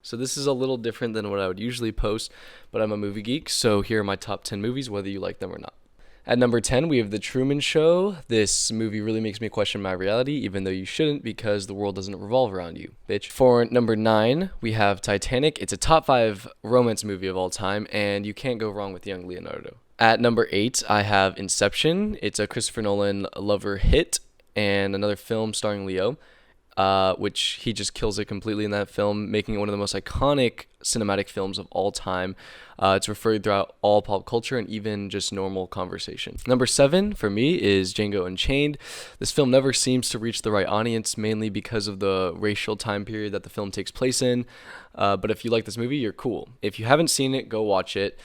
So this is a little different than what I would usually post, but I'm a movie geek, so here are my top 10 movies, whether you like them or not. At number 10, we have The Truman Show. This movie really makes me question my reality, even though you shouldn't, because the world doesn't revolve around you, bitch. For number 9, we have Titanic. It's a top 5 romance movie of all time, and you can't go wrong with young Leonardo. At number 8, I have Inception. It's a Christopher Nolan lover hit, and another film starring Leo, which he just kills it completely in that film, making it one of the most iconic cinematic films of all time. It's referred throughout all pop culture and even just normal conversation. Number 7 for me is Django Unchained. This film never seems to reach the right audience, mainly because of the racial time period that the film takes place in. But if you like this movie, you're cool. If you haven't seen it, go watch it.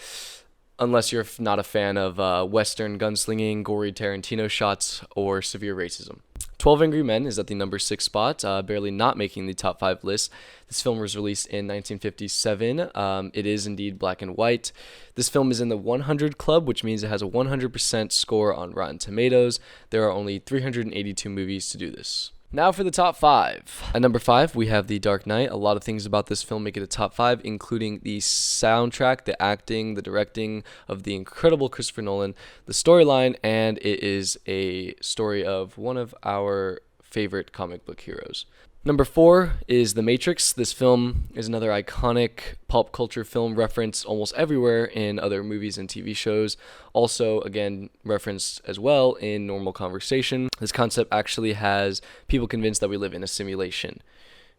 Unless you're not a fan of Western gunslinging, gory Tarantino shots, or severe racism. 12 Angry Men is at the number 6 spot, barely not making the top 5 list. This film was released in 1957. It is indeed black and white. This film is in the 100 club, which means it has a 100% score on Rotten Tomatoes. There are only 382 movies to do this. Now for the top 5. At number 5, we have The Dark Knight. A lot of things about this film make it a top 5, including the soundtrack, the acting, the directing of the incredible Christopher Nolan, the storyline, and it is a story of one of our favorite comic book heroes. Number 4 is The Matrix. This film is another iconic pop culture film referenced almost everywhere in other movies and TV shows. Also, again, referenced as well in normal conversation. This concept actually has people convinced that we live in a simulation,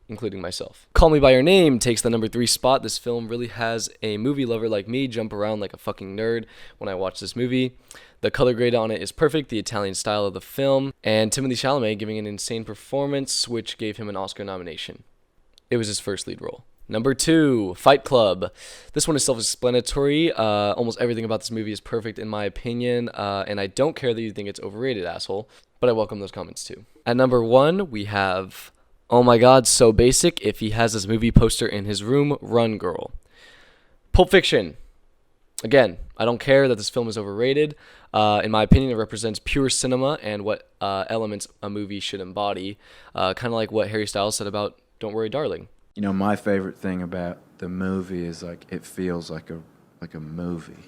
including myself. Call Me By Your Name takes the number 3 spot. This film really has a movie lover like me jump around like a fucking nerd when I watch this movie. The color grade on it is perfect, the Italian style of the film, and Timothée Chalamet giving an insane performance, which gave him an Oscar nomination. It was his first lead role. Number 2, Fight Club. This one is self-explanatory. Almost everything about this movie is perfect in my opinion, and I don't care that you think it's overrated, asshole, but I welcome those comments too. At number 1, we have, oh my god, so basic, if he has this movie poster in his room, run girl. Pulp Fiction. Again, I don't care that this film is overrated. In my opinion, it represents pure cinema and what elements a movie should embody. Kind of like what Harry Styles said about Don't Worry, Darling. You know, my favorite thing about the movie is like it feels like a movie.